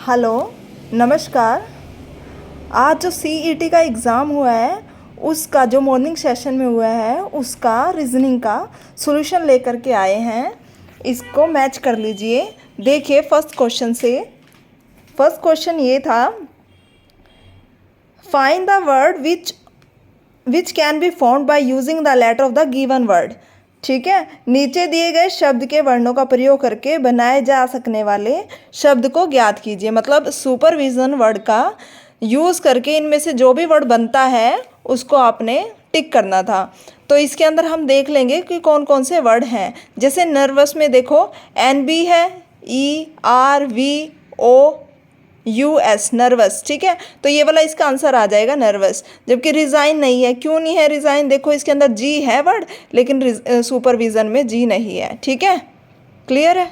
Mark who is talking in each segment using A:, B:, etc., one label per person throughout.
A: Hello, नमस्कार। आज जो सीईटी का एग्ज़ाम हुआ है उसका जो मॉर्निंग सेशन में हुआ है उसका रीजनिंग का सॉल्यूशन लेकर के आए हैं। इसको मैच कर लीजिए। देखिए फर्स्ट क्वेश्चन से। फर्स्ट क्वेश्चन ये था, find the word which can be found by using the letter of the given word. ठीक है, नीचे दिए गए शब्द के वर्णों का प्रयोग करके बनाए जा सकने वाले शब्द को ज्ञात कीजिए। मतलब सुपरविजन वर्ड का यूज़ करके इनमें से जो भी वर्ड बनता है उसको आपने टिक करना था। तो इसके अंदर हम देख लेंगे कि कौन कौन से वर्ड हैं। जैसे नर्वस में देखो NB है, ERVO US नर्वस। ठीक है, तो ये वाला इसका आंसर आ जाएगा नर्वस। जबकि रिज़ाइन नहीं है। क्यों नहीं है रिज़ाइन? देखो इसके अंदर G है वर्ड, लेकिन सुपरविज़न में G नहीं है। ठीक है, क्लियर है?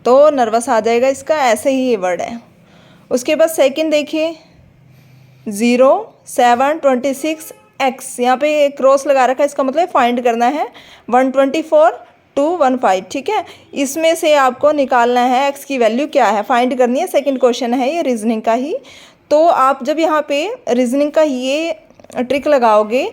A: तो नर्वस आ जाएगा इसका, ऐसे ही ये वर्ड है। उसके बाद सेकंड देखिए, 0 7 26 X, यहाँ पे क्रॉस लगा रखा है, इसका मतलब फाइंड करना है 124 215। ठीक है, इसमें से आपको निकालना है x की वैल्यू क्या है, फाइंड करनी है। सेकंड क्वेश्चन है ये रीजनिंग का ही। तो आप जब यहाँ पे रीजनिंग का ये ट्रिक लगाओगे,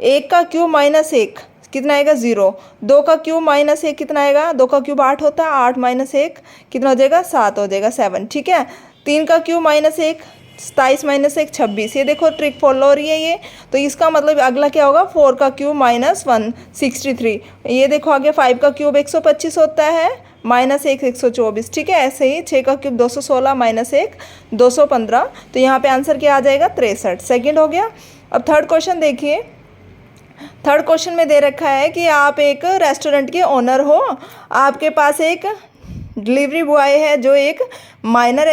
A: 1 का क्यूब माइनस 1 कितना आएगा 0, 2 का क्यूब माइनस 1 कितना आएगा, 2 का क्यूब 8 होता है, 8 माइनस 1 कितना हो जाएगा 7 हो जाएगा 7। ठीक है, 3 का क्यूब माइनस 1 27 माइनस 1 26। ये देखो ट्रिक फॉलो हो रही है ये। तो इसका मतलब अगला क्या होगा, 4 का क्यूब माइनस 1 63। ये देखो आगे 5 का क्यूब 125 होता है, माइनस 1 124। ठीक है, ऐसे ही 6 का क्यूब 216 माइनस 1 215। तो यहाँ पे आंसर क्या आ जाएगा 63। सेकेंड हो गया। अब थर्ड क्वेश्चन देखिए। थर्ड क्वेश्चन में दे रखा है कि आप एक रेस्टोरेंट के ओनर हो, आपके पास एक डिलीवरी बॉय है जो एक माइनर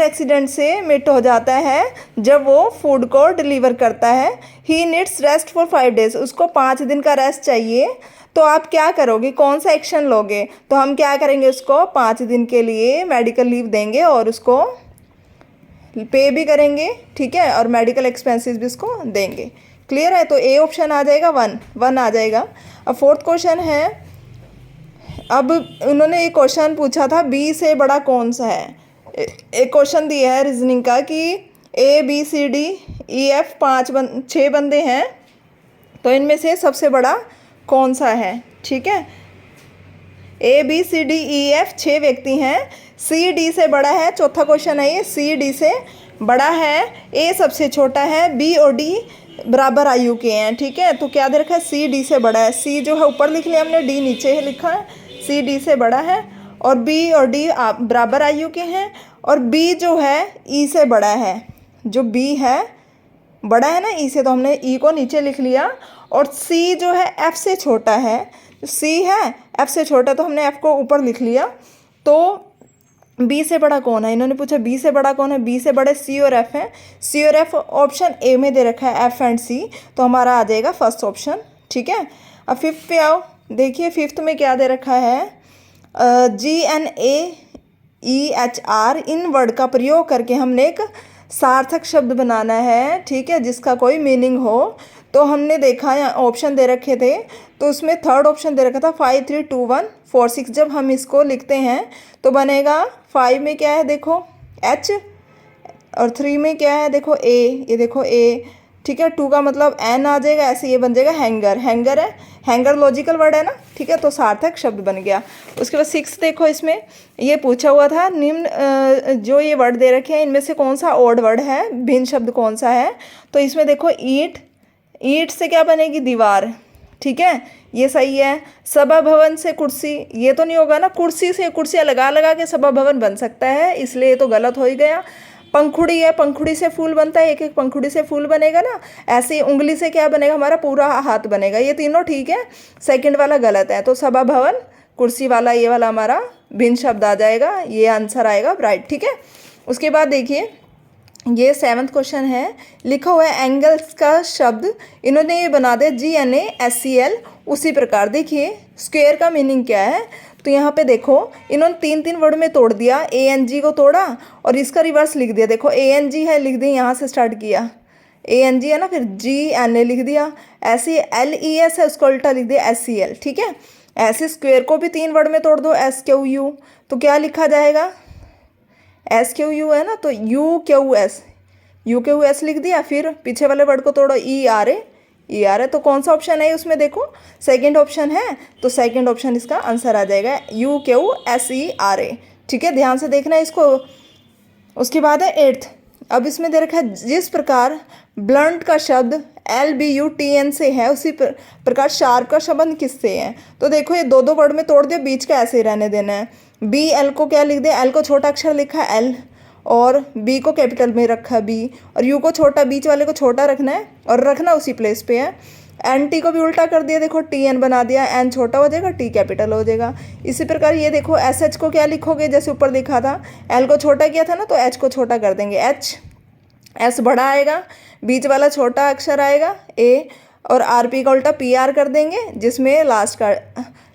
A: एक्सीडेंट से मिट हो जाता है जब वो फूड को डिलीवर करता है। He needs rest for 5 days, उसको 5 दिन का रेस्ट चाहिए। तो आप क्या करोगे, कौन सा एक्शन लोगे? तो हम क्या करेंगे, उसको 5 दिन के लिए मेडिकल लीव देंगे और उसको पे भी करेंगे। ठीक है, और मेडिकल एक्सपेंसेस भी उसको देंगे। क्लियर है? तो ए ऑप्शन आ जाएगा, 1 आ जाएगा। अब फोर्थ क्वेश्चन है। अब उन्होंने एक क्वेश्चन पूछा था, बी से बड़ा कौन सा है। एक क्वेश्चन दिया है रीजनिंग का कि ABCDEF 6 बंदे हैं, तो इनमें से सबसे बड़ा कौन सा है। ठीक है, ABCDEF 6 व्यक्ति हैं, CD से बड़ा है। चौथा क्वेश्चन है ये, CD से बड़ा है, A सबसे छोटा है, B और D बराबर आयु के हैं। ठीक है, तो क्या दे रखा है, CD से बड़ा है। C जो है ऊपर लिख लिया हमने, D नीचे लिखा है। CD से बड़ा है और B और D आप बराबर आयु के हैं, और B जो है E से बड़ा है। जो B है बड़ा है ना E से, तो हमने E को नीचे लिख लिया। और C जो है F से छोटा है। C है F से छोटा, तो हमने F को ऊपर लिख लिया। तो B से बड़ा कौन है, इन्होंने पूछा B से बड़ा कौन है। B से बड़े C और F हैं। C और F ऑप्शन ए में दे रखा है, F एंड C, तो हमारा आ जाएगा फर्स्ट ऑप्शन। ठीक है, अब फिफ्थ पे आओ। देखिए फिफ्थ में क्या दे रखा है, GNAEHR इन वर्ड का प्रयोग करके हमने एक सार्थक शब्द बनाना है। ठीक है, जिसका कोई मीनिंग हो। तो हमने देखा यहाँ ऑप्शन दे रखे थे, तो उसमें थर्ड ऑप्शन दे रखा था 5 3 2 1 4 6। जब हम इसको लिखते हैं तो बनेगा 5 में क्या है देखो H, और 3 में क्या है देखो A, ये देखो A। ठीक है, 2 का मतलब N आ जाएगा, ऐसे ये बन जाएगा हैंगर। हैंगर है, हैंगर लॉजिकल वर्ड है ना। ठीक है, तो सार्थक शब्द बन गया। उसके बाद 6 देखो, इसमें ये पूछा हुआ था, निम्न जो ये वर्ड दे रखे हैं इनमें से कौन सा ऑड वर्ड है, भिन्न शब्द कौन सा है। तो इसमें देखो ईंट से क्या बनेगी, दीवार। ठीक है, ये सही है। सभा भवन से कुर्सी, ये तो नहीं होगा ना, कुर्सी से कुर्सियाँ लगा लगा के सभा भवन बन सकता है, इसलिए ये तो गलत हो ही गया। पंखुड़ी है, पंखुड़ी से फूल बनता है, एक एक पंखुड़ी से फूल बनेगा ना। ऐसे ही उंगली से क्या बनेगा, हमारा पूरा हाथ बनेगा। ये तीनों ठीक है, सेकंड वाला गलत है। तो सभा भवन, कुर्सी वाला, ये वाला हमारा भिन्न शब्द आ जाएगा, ये आंसर आएगा राइट। ठीक है, उसके बाद देखिए ये 7th क्वेश्चन है। लिखा हुआ है एंगल्स का शब्द इन्होंने ये बना दिया GNASCL। उसी प्रकार देखिए स्क्वायर का मीनिंग क्या है। तो यहाँ पे देखो इन्होंने 3 वर्ड में तोड़ दिया। ANG को तोड़ा और इसका रिवर्स लिख दिया। देखो ANG है, लिख दिया, यहाँ से स्टार्ट किया, ANG है ना, फिर GNA लिख दिया। ऐसे LES है, उसको उल्टा लिख दिया SCL। ठीक है, ऐसे स्क्वायर को भी 3 वर्ड में तोड़ दो, एस क्यू यू, तो क्या लिखा जाएगा, एस क्यू यू है ना, तो यू क्यू एस लिख दिया। फिर पीछे वाले वर्ड को तोड़ो, ई आर ए, तो कौन सा ऑप्शन है उसमें, देखो सेकंड ऑप्शन है, तो सेकंड ऑप्शन इसका आंसर आ जाएगा, U Q S E R A. ठीक है, ध्यान से देखना इसको। उसके बाद है 8th। अब इसमें दे रखा है जिस प्रकार ब्लंट का शब्द LBUTN से है उसी प्रकार शार्प का शब्द किससे है। तो देखो ये 2 वर्ड में तोड़ दिया, बीच का ऐसे ही रहने देना है। BL को क्या लिख दिया, L को छोटा अक्षर लिखा है L, और B को कैपिटल में रखा है B, और U को छोटा, बीच वाले को छोटा रखना है और रखना उसी प्लेस पे है। NT को भी उल्टा कर दिया, देखो TN बना दिया, N छोटा हो जाएगा, T कैपिटल हो जाएगा। इसी प्रकार ये देखो SH को क्या लिखोगे, जैसे ऊपर लिखा था, L को छोटा किया था ना, तो H को छोटा कर देंगे H, S बड़ा आएगा, बीच वाला छोटा अक्षर आएगा A, और RP का उल्टा PR कर देंगे, जिसमें लास्ट का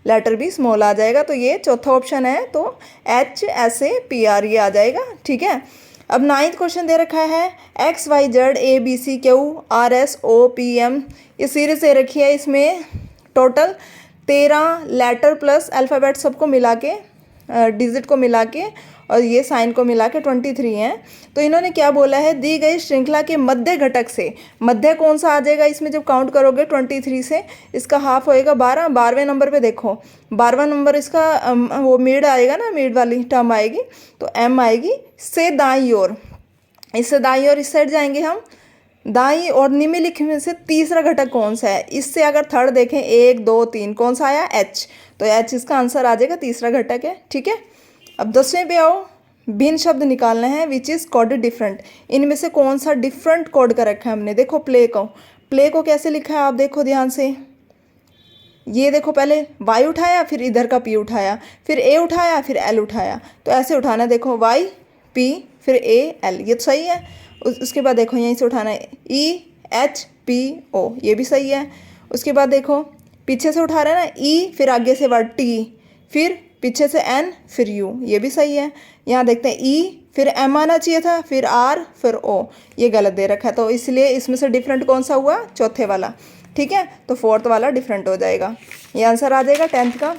A: लेटर भी स्मॉल आ जाएगा। तो ये चौथा ऑप्शन है, तो HSAPR ये आ जाएगा। ठीक है, अब 9th क्वेश्चन दे रखा है XYZ ABCQRSOPM, ये सीरीज दे रखी है। इसमें टोटल 13 लेटर प्लस अल्फ़ाबेट सबको मिला के, डिजिट को मिला के, और ये साइन को मिला के 23 हैं। तो इन्होंने क्या बोला है, दी गई श्रृंखला के मध्य घटक से, मध्य कौन सा आ जाएगा इसमें, जब काउंट करोगे 23 से इसका हाफ होएगा 12, 12वें नंबर पे देखो 12वां नंबर इसका वो मिड आएगा ना, मिड वाली टर्म आएगी, तो M आएगी। से दाईं ओर, इससे दाईं ओर इस साइड जाएंगे हम, दाईं और निम्नलिखित में से तीसरा घटक कौन सा है। इससे अगर थर्ड देखें 1 2 3 कौन सा आया, H, तो H इसका आंसर आ जाएगा, तीसरा घटक है। ठीक है, अब 10वें पे आओ, भिन्न शब्द निकालना है विच इज़ कोडेड डिफरेंट, इनमें से कौन सा डिफरेंट कोड का रखा है हमने। देखो प्ले को कैसे लिखा है, आप देखो ध्यान से, ये देखो पहले Y उठाया, फिर इधर का P उठाया, फिर A उठाया, फिर L उठाया, तो ऐसे उठाना, देखो Y P फिर A L, ये तो सही है। उसके बाद देखो यहीं से उठाना है E H P O, ये भी सही है। उसके बाद देखो पीछे से उठा रहे हैं ना, E फिर आगे से वर्ड T, फिर पीछे से N फिर U, ये भी सही है। यहाँ देखते हैं E फिर M आना चाहिए था, फिर R फिर O, ये गलत दे रखा है, तो इसलिए इसमें से डिफरेंट कौन सा हुआ, चौथे वाला। ठीक है, तो 4th वाला डिफरेंट हो जाएगा, ये आंसर आ जाएगा 10th का।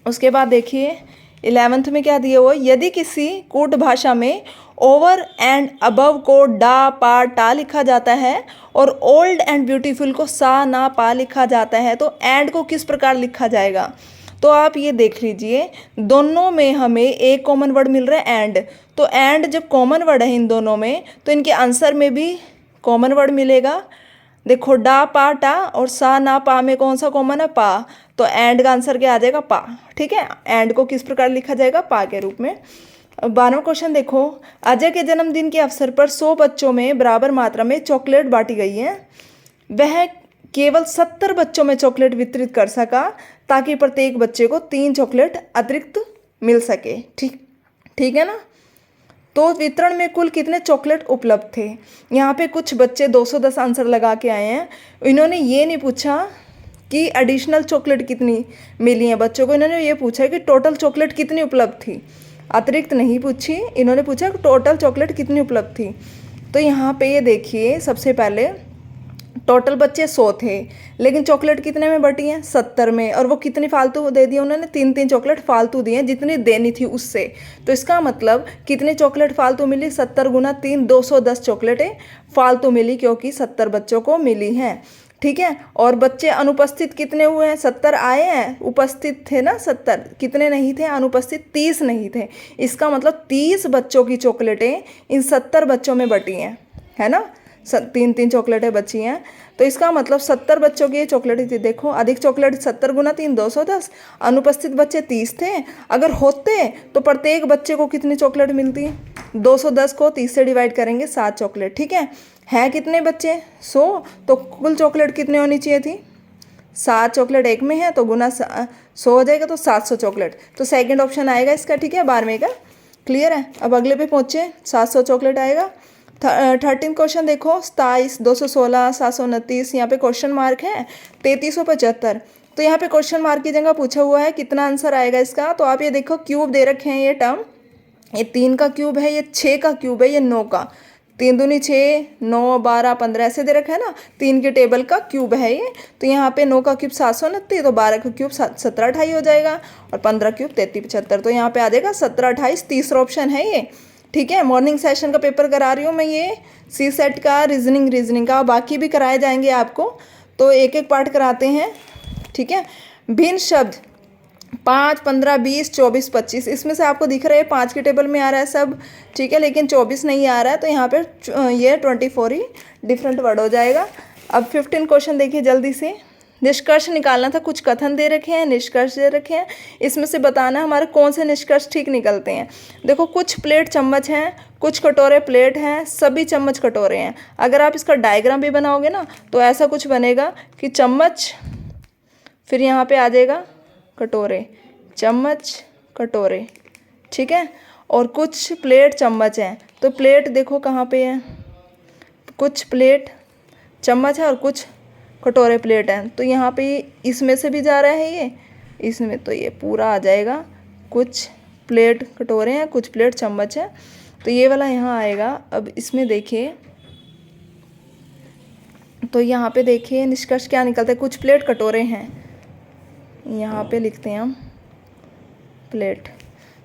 A: उसके बाद देखिए 11th में क्या दिया हुआ, यदि किसी कूट भाषा में ओवर एंड अबव को डा पा टा लिखा जाता है और ओल्ड एंड ब्यूटीफुल को सा ना पा लिखा जाता है, तो एंड को किस प्रकार लिखा जाएगा। तो आप ये देख लीजिए, दोनों में हमें एक कॉमन वर्ड मिल रहा है एंड, तो एंड जब कॉमन वर्ड है इन दोनों में, तो इनके आंसर में भी कॉमन वर्ड मिलेगा। देखो डा पा टा और सा ना पा में कौन सा कॉमन है, पा, तो एंड का आंसर क्या आ जाएगा, पा। ठीक है, एंड को किस प्रकार लिखा जाएगा, पा के रूप में। 12वां क्वेश्चन देखो, अजय के जन्मदिन के अवसर पर 100 बच्चों में बराबर मात्रा में चॉकलेट बांटी गई है, वह केवल 70 बच्चों में चॉकलेट वितरित कर सका ताकि प्रत्येक बच्चे को 3 चॉकलेट अतिरिक्त मिल सके। ठीक है ना, तो वितरण में कुल कितने चॉकलेट उपलब्ध थे। यहाँ पे कुछ बच्चे 210 आंसर लगा के आए हैं, इन्होंने ये नहीं पूछा कि एडिशनल चॉकलेट कितनी मिली है बच्चों को, इन्होंने ये पूछा कि टोटल चॉकलेट कितनी उपलब्ध थी, अतिरिक्त नहीं पूछी, इन्होंने पूछा कि टोटल चॉकलेट कितनी उपलब्ध थी। तो यहाँ पे ये देखिए, सबसे पहले टोटल बच्चे 100 थे, लेकिन चॉकलेट कितने में बटी हैं, 70 में, और वो कितनी फालतू दे दी उन्होंने, 3 चॉकलेट फालतू दिए जितनी देनी थी उससे। तो इसका मतलब कितनी चॉकलेट फालतू मिली, 70 गुना 3 210 चॉकलेटें फालतू मिली, क्योंकि 70 बच्चों को मिली हैं। ठीक है, और बच्चे अनुपस्थित कितने हुए हैं, 70 आए हैं, उपस्थित थे ना 70, कितने नहीं थे, अनुपस्थित 30 नहीं थे। इसका मतलब 30 बच्चों की चॉकलेटें इन 70 बच्चों में बटी हैं, है ना, 3 चॉकलेटें बची हैं। तो इसका मतलब 70 बच्चों की ये चॉकलेटें थी। देखो अधिक चॉकलेट 70 गुना 3 210, अनुपस्थित बच्चे 30 थे, अगर होते तो प्रत्येक बच्चे को कितनी चॉकलेट मिलती, 210 को 30 से डिवाइड करेंगे 7 चॉकलेट। ठीक है कितने बच्चे, 100, तो कुल चॉकलेट कितनी होनी चाहिए थी, 7 चॉकलेट एक में है तो गुना 100 हो जाएगा, तो 700 चॉकलेट, तो सेकंड ऑप्शन आएगा इसका। ठीक है, 12वें का क्लियर है। अब अगले पे पहुँचे, 700 चॉकलेट आएगा। 13 क्वेश्चन देखो, 27 216 729, यहाँ पे क्वेश्चन मार्क है 3375, तो यहाँ पे क्वेश्चन मार्क की जगह पूछा हुआ है कितना आंसर आएगा इसका। तो आप ये देखो क्यूब दे रखे हैं, ये टर्म, ये 3 का क्यूब है, ये 6 का क्यूब है, ये 9 का, 3 दूनी 6, 9, 12, 15 ऐसे दे रखा है ना, 3 के टेबल का क्यूब है ये। तो यहाँ पे 9 का क्यूब 729, तो 12 का क्यूब 1728 हो जाएगा, और 15 क्यूब 3375। तो यहाँ पे आ जाएगा 1728, तीसरा ऑप्शन है ये। ठीक है, मॉर्निंग सेशन का पेपर करा रही हूँ मैं ये, सी सेट का, रीजनिंग का, बाकी भी कराए जाएंगे आपको, तो एक एक पार्ट कराते हैं। ठीक है, भिन्न शब्द 5, 15, 20, 24, 25, इसमें से आपको दिख रहा है 5 के टेबल में आ रहा है सब। ठीक है, लेकिन 24 नहीं आ रहा है, तो यहाँ पे ये 24 ही डिफरेंट वर्ड हो जाएगा। अब 15 क्वेश्चन देखिए जल्दी से। निष्कर्ष निकालना था, कुछ कथन दे रखे हैं, निष्कर्ष दे रखे हैं, इसमें से बताना हमारे कौन से निष्कर्ष ठीक निकलते हैं। देखो, कुछ प्लेट चम्मच हैं, कुछ कटोरे प्लेट हैं, सभी चम्मच कटोरे हैं। अगर आप इसका डायग्राम भी बनाओगे ना, तो ऐसा कुछ बनेगा कि चम्मच, फिर यहाँ पे आ जाएगा कटोरे, चम्मच कटोरे। ठीक है, और कुछ प्लेट चम्मच हैं, तो प्लेट देखो कहाँ पे है, कुछ प्लेट चम्मच है और कुछ कटोरे प्लेट हैं, तो यहाँ पे इसमें से भी जा रहा है ये, इसमें, तो ये पूरा आ जाएगा, कुछ प्लेट कटोरे हैं, कुछ प्लेट चम्मच है, तो ये वाला यहाँ आएगा। अब इसमें देखिए, तो यहाँ पे देखिए निष्कर्ष क्या निकलता है, कुछ प्लेट कटोरे हैं, यहाँ पे लिखते हैं हम प्लेट,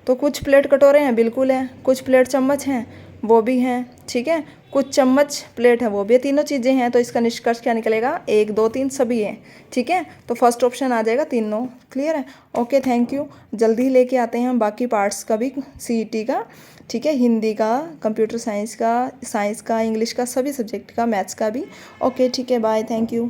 A: तो कुछ प्लेट कटोरे हैं, बिल्कुल है, कुछ प्लेट चम्मच हैं, वो भी हैं। ठीक है, कुछ चम्मच प्लेट है, वो भी, तीनों चीज़ें हैं, तो इसका निष्कर्ष क्या निकलेगा, 1, 2, 3 सभी हैं। ठीक है, तो फर्स्ट ऑप्शन आ जाएगा तीनों। क्लियर है, ओके, थैंक यू। जल्दी लेके आते हैं हम बाकी पार्ट्स का भी, CET का। ठीक है, हिंदी का, कंप्यूटर साइंस का, इंग्लिश का, सभी सब्जेक्ट का, मैथ्स का भी। ओके, ठीक है, बाय, थैंक यू।